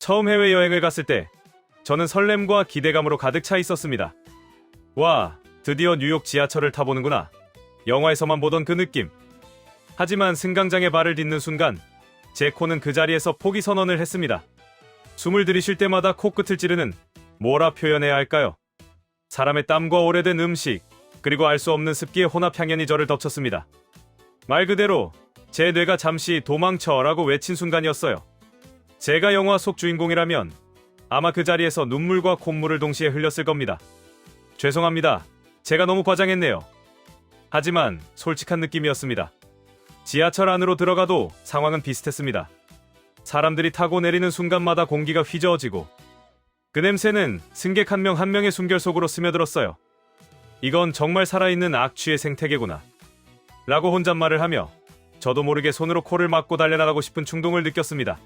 처음 해외여행을 갔을 때 저는 설렘과 기대감으로 가득 차 있었습니다. 와, 드디어 뉴욕 지하철을 타보는구나. 영화에서만 보던 그 느낌. 하지만 승강장에 발을 딛는 순간 제 코는 그 자리에서 포기 선언을 했습니다. 숨을 들이쉴 때마다 코끝을 찌르는, 뭐라 표현해야 할까요? 사람의 땀과 오래된 음식, 그리고 알 수 없는 습기의 혼합 향연이 저를 덮쳤습니다. 말 그대로 제 뇌가 잠시 도망쳐라고 외친 순간이었어요. 제가 영화 속 주인공이라면 아마 그 자리에서 눈물과 콧물을 동시에 흘렸을 겁니다. 죄송합니다. 제가 너무 과장했네요. 하지만 솔직한 느낌이었습니다. 지하철 안으로 들어가도 상황은 비슷했습니다. 사람들이 타고 내리는 순간마다 공기가 휘저어지고 그 냄새는 승객 한 명 한 명의 숨결 속으로 스며들었어요. 이건 정말 살아있는 악취의 생태계구나 라고 혼잣말을 하며 저도 모르게 손으로 코를 막고 달려나가고 싶은 충동을 느꼈습니다.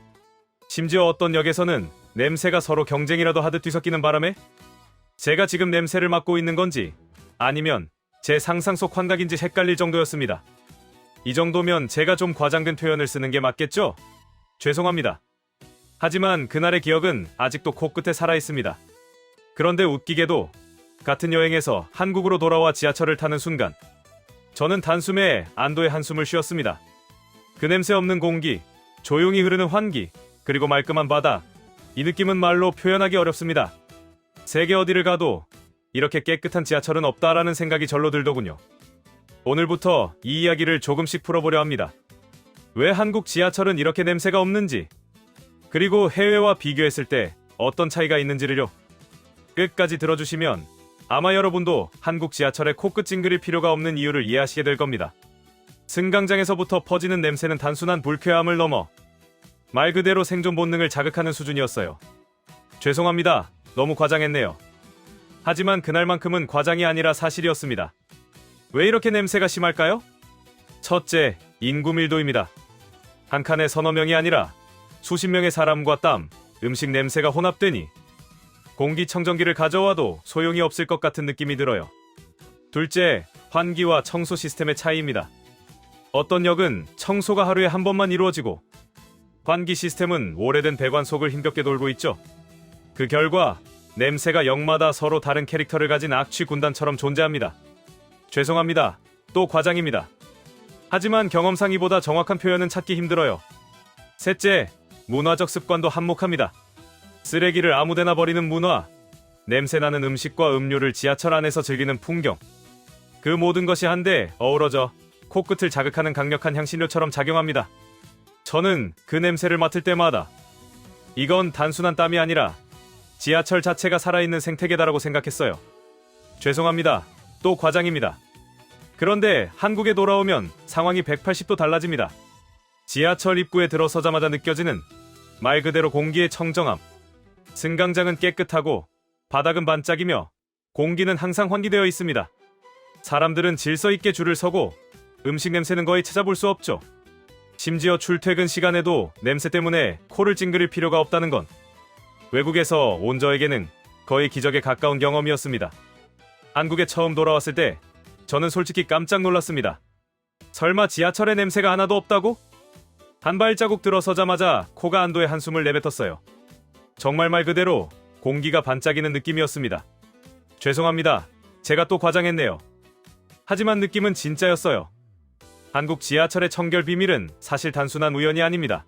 심지어 어떤 역에서는 냄새가 서로 경쟁이라도 하듯 뒤섞이는 바람에 제가 지금 냄새를 맡고 있는 건지 아니면 제 상상 속 환각인지 헷갈릴 정도였습니다. 이 정도면 제가 좀 과장된 표현을 쓰는 게 맞겠죠? 죄송합니다. 하지만 그날의 기억은 아직도 코끝에 살아있습니다. 그런데 웃기게도 같은 여행에서 한국으로 돌아와 지하철을 타는 순간 저는 단숨에 안도의 한숨을 쉬었습니다. 그 냄새 없는 공기, 조용히 흐르는 환기, 그리고 말끔한 바다. 이 느낌은 말로 표현하기 어렵습니다. 세계 어디를 가도 이렇게 깨끗한 지하철은 없다라는 생각이 절로 들더군요. 오늘부터 이 이야기를 조금씩 풀어보려 합니다. 왜 한국 지하철은 이렇게 냄새가 없는지, 그리고 해외와 비교했을 때 어떤 차이가 있는지를요. 끝까지 들어주시면 아마 여러분도 한국 지하철에 코끝 찡그릴 필요가 없는 이유를 이해하시게 될 겁니다. 승강장에서부터 퍼지는 냄새는 단순한 불쾌함을 넘어 말 그대로 생존 본능을 자극하는 수준이었어요. 죄송합니다. 너무 과장했네요. 하지만 그날만큼은 과장이 아니라 사실이었습니다. 왜 이렇게 냄새가 심할까요? 첫째, 인구 밀도입니다. 한 칸에 서너 명이 아니라 수십 명의 사람과 땀, 음식 냄새가 혼합되니 공기청정기를 가져와도 소용이 없을 것 같은 느낌이 들어요. 둘째, 환기와 청소 시스템의 차이입니다. 어떤 역은 청소가 하루에 한 번만 이루어지고 환기 시스템은 오래된 배관 속을 힘겹게 돌고 있죠. 그 결과 냄새가 역마다 서로 다른 캐릭터를 가진 악취 군단처럼 존재합니다. 죄송합니다. 또 과장입니다. 하지만 경험상 이보다 정확한 표현은 찾기 힘들어요. 셋째, 문화적 습관도 한몫합니다. 쓰레기를 아무데나 버리는 문화, 냄새나는 음식과 음료를 지하철 안에서 즐기는 풍경, 그 모든 것이 한데 어우러져 코끝을 자극하는 강력한 향신료처럼 작용합니다. 저는 그 냄새를 맡을 때마다 이건 단순한 땀이 아니라 지하철 자체가 살아있는 생태계다라고 생각했어요. 죄송합니다. 또 과장입니다. 그런데 한국에 돌아오면 상황이 180도 달라집니다. 지하철 입구에 들어서자마자 느껴지는 말 그대로 공기의 청정함. 승강장은 깨끗하고 바닥은 반짝이며 공기는 항상 환기되어 있습니다. 사람들은 질서 있게 줄을 서고 음식 냄새는 거의 찾아볼 수 없죠. 심지어 출퇴근 시간에도 냄새 때문에 코를 찡그릴 필요가 없다는 건 외국에서 온 저에게는 거의 기적에 가까운 경험이었습니다. 한국에 처음 돌아왔을 때 저는 솔직히 깜짝 놀랐습니다. 설마 지하철에 냄새가 하나도 없다고? 한 발자국 들어서자마자 코가 안도의 한숨을 내뱉었어요. 정말 말 그대로 공기가 반짝이는 느낌이었습니다. 죄송합니다. 제가 또 과장했네요. 하지만 느낌은 진짜였어요. 한국 지하철의 청결 비밀은 사실 단순한 우연이 아닙니다.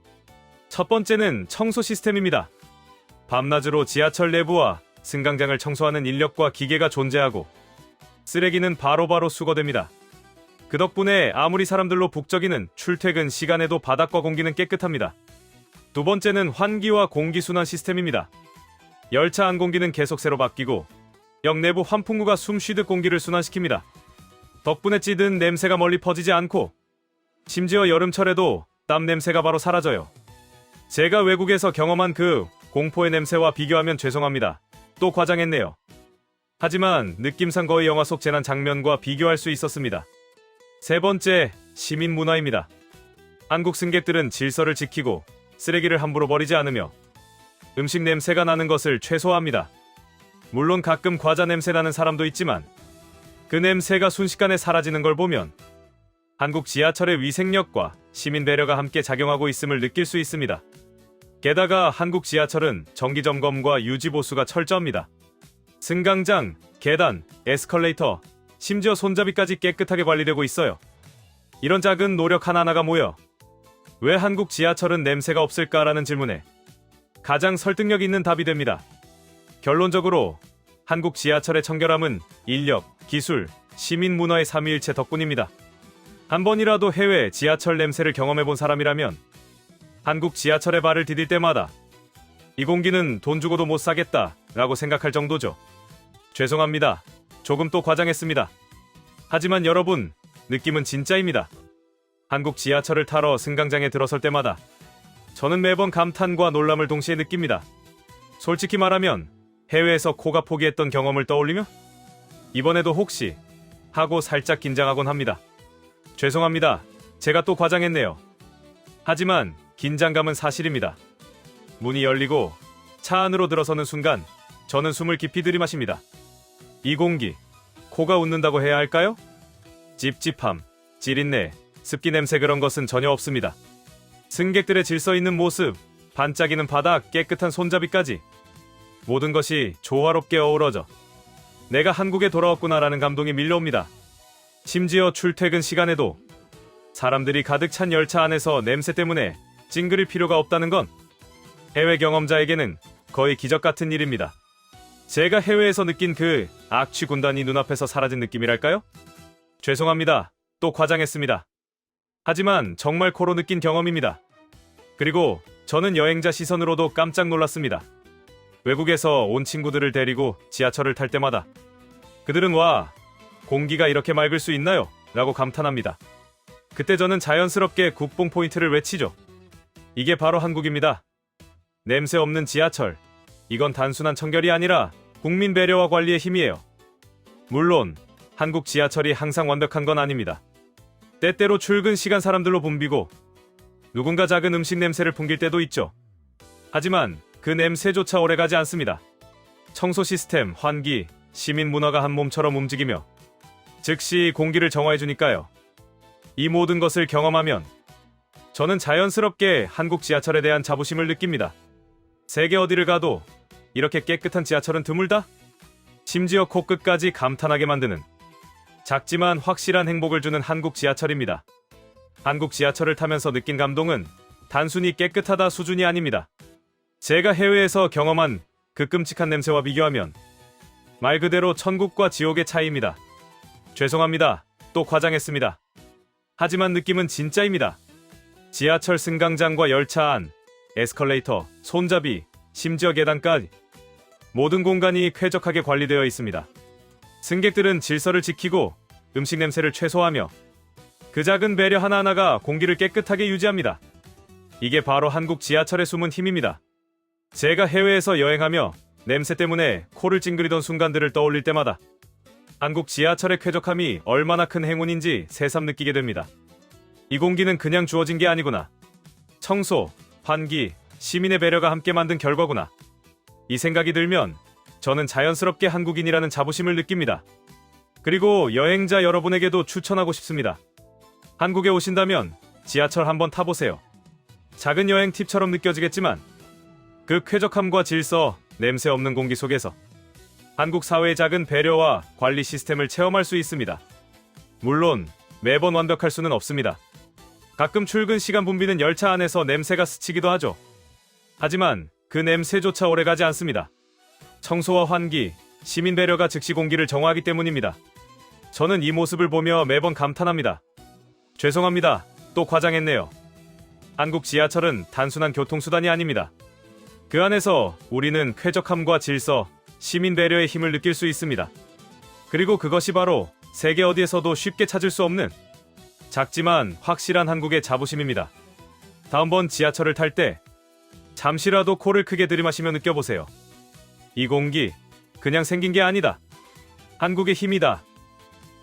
첫 번째는 청소 시스템입니다. 밤낮으로 지하철 내부와 승강장을 청소하는 인력과 기계가 존재하고 쓰레기는 바로바로 수거됩니다. 그 덕분에 아무리 사람들로 북적이는 출퇴근 시간에도 바닥과 공기는 깨끗합니다. 두 번째는 환기와 공기순환 시스템입니다. 열차 안 공기는 계속 새로 바뀌고 역 내부 환풍구가 숨 쉬듯 공기를 순환시킵니다. 덕분에 찌든 냄새가 멀리 퍼지지 않고 심지어 여름철에도 땀 냄새가 바로 사라져요. 제가 외국에서 경험한 그 공포의 냄새와 비교하면 죄송합니다. 또 과장했네요. 하지만 느낌상 거의 영화 속 재난 장면과 비교할 수 있었습니다. 세 번째, 시민 문화입니다. 한국 승객들은 질서를 지키고 쓰레기를 함부로 버리지 않으며 음식 냄새가 나는 것을 최소화합니다. 물론 가끔 과자 냄새 나는 사람도 있지만 그 냄새가 순식간에 사라지는 걸 보면 한국 지하철의 위생력과 시민 배려가 함께 작용하고 있음을 느낄 수 있습니다. 게다가 한국 지하철은 정기 점검과 유지 보수가 철저합니다. 승강장, 계단, 에스컬레이터, 심지어 손잡이까지 깨끗하게 관리되고 있어요. 이런 작은 노력 하나하나가 모여 왜 한국 지하철은 냄새가 없을까라는 질문에 가장 설득력 있는 답이 됩니다. 결론적으로 한국 지하철의 청결함은 인력, 기술, 시민 문화의 삼위일체 덕분입니다. 한 번이라도 해외 지하철 냄새를 경험해본 사람이라면 한국 지하철에 발을 디딜 때마다 이 공기는 돈 주고도 못 사겠다 라고 생각할 정도죠. 죄송합니다. 조금 또 과장했습니다. 하지만 여러분, 느낌은 진짜입니다. 한국 지하철을 타러 승강장에 들어설 때마다 저는 매번 감탄과 놀람을 동시에 느낍니다. 솔직히 말하면 해외에서 코가 포기했던 경험을 떠올리며 이번에도 혹시 하고 살짝 긴장하곤 합니다. 죄송합니다. 제가 또 과장했네요. 하지만 긴장감은 사실입니다. 문이 열리고 차 안으로 들어서는 순간 저는 숨을 깊이 들이마십니다. 이 공기, 코가 웃는다고 해야 할까요? 찝찝함, 찌린내, 습기 냄새 그런 것은 전혀 없습니다. 승객들의 질서 있는 모습, 반짝이는 바닥, 깨끗한 손잡이까지 모든 것이 조화롭게 어우러져 내가 한국에 돌아왔구나라는 감동이 밀려옵니다. 심지어 출퇴근 시간에도 사람들이 가득 찬 열차 안에서 냄새 때문에 찡그릴 필요가 없다는 건 해외 경험자에게는 거의 기적 같은 일입니다. 제가 해외에서 느낀 그 악취 군단이 눈앞에서 사라진 느낌이랄까요? 죄송합니다. 또 과장했습니다. 하지만 정말 코로 느낀 경험입니다. 그리고 저는 여행자 시선으로도 깜짝 놀랐습니다. 외국에서 온 친구들을 데리고 지하철을 탈 때마다 그들은 와, 공기가 이렇게 맑을 수 있나요? 라고 감탄합니다. 그때 저는 자연스럽게 국뽕 포인트를 외치죠. 이게 바로 한국입니다. 냄새 없는 지하철. 이건 단순한 청결이 아니라 국민 배려와 관리의 힘이에요. 물론 한국 지하철이 항상 완벽한 건 아닙니다. 때때로 출근 시간 사람들로 붐비고 누군가 작은 음식 냄새를 풍길 때도 있죠. 하지만 그 냄새조차 오래가지 않습니다. 청소 시스템, 환기, 시민 문화가 한 몸처럼 움직이며 즉시 공기를 정화해주니까요. 이 모든 것을 경험하면 저는 자연스럽게 한국 지하철에 대한 자부심을 느낍니다. 세계 어디를 가도 이렇게 깨끗한 지하철은 드물다? 심지어 코끝까지 감탄하게 만드는 작지만 확실한 행복을 주는 한국 지하철입니다. 한국 지하철을 타면서 느낀 감동은 단순히 깨끗하다 수준이 아닙니다. 제가 해외에서 경험한 그 끔찍한 냄새와 비교하면 말 그대로 천국과 지옥의 차이입니다. 죄송합니다. 또 과장했습니다. 하지만 느낌은 진짜입니다. 지하철 승강장과 열차 안, 에스컬레이터, 손잡이, 심지어 계단까지 모든 공간이 쾌적하게 관리되어 있습니다. 승객들은 질서를 지키고 음식 냄새를 최소화하며 그 작은 배려 하나하나가 공기를 깨끗하게 유지합니다. 이게 바로 한국 지하철의 숨은 힘입니다. 제가 해외에서 여행하며 냄새 때문에 코를 찡그리던 순간들을 떠올릴 때마다 한국 지하철의 쾌적함이 얼마나 큰 행운인지 새삼 느끼게 됩니다. 이 공기는 그냥 주어진 게 아니구나. 청소, 환기, 시민의 배려가 함께 만든 결과구나. 이 생각이 들면 저는 자연스럽게 한국인이라는 자부심을 느낍니다. 그리고 여행자 여러분에게도 추천하고 싶습니다. 한국에 오신다면 지하철 한번 타보세요. 작은 여행 팁처럼 느껴지겠지만 그 쾌적함과 질서, 냄새 없는 공기 속에서 한국 사회의 작은 배려와 관리 시스템을 체험할 수 있습니다. 물론 매번 완벽할 수는 없습니다. 가끔 출근 시간 붐비는 열차 안에서 냄새가 스치기도 하죠. 하지만 그 냄새조차 오래가지 않습니다. 청소와 환기, 시민 배려가 즉시 공기를 정화하기 때문입니다. 저는 이 모습을 보며 매번 감탄합니다. 죄송합니다. 또 과장했네요. 한국 지하철은 단순한 교통수단이 아닙니다. 그 안에서 우리는 쾌적함과 질서, 시민 배려의 힘을 느낄 수 있습니다. 그리고 그것이 바로 세계 어디에서도 쉽게 찾을 수 없는 작지만 확실한 한국의 자부심입니다. 다음번 지하철을 탈 때 잠시라도 코를 크게 들이마시며 느껴보세요. 이 공기, 그냥 생긴 게 아니다. 한국의 힘이다.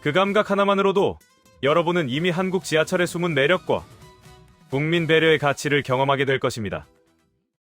그 감각 하나만으로도 여러분은 이미 한국 지하철의 숨은 매력과 국민 배려의 가치를 경험하게 될 것입니다.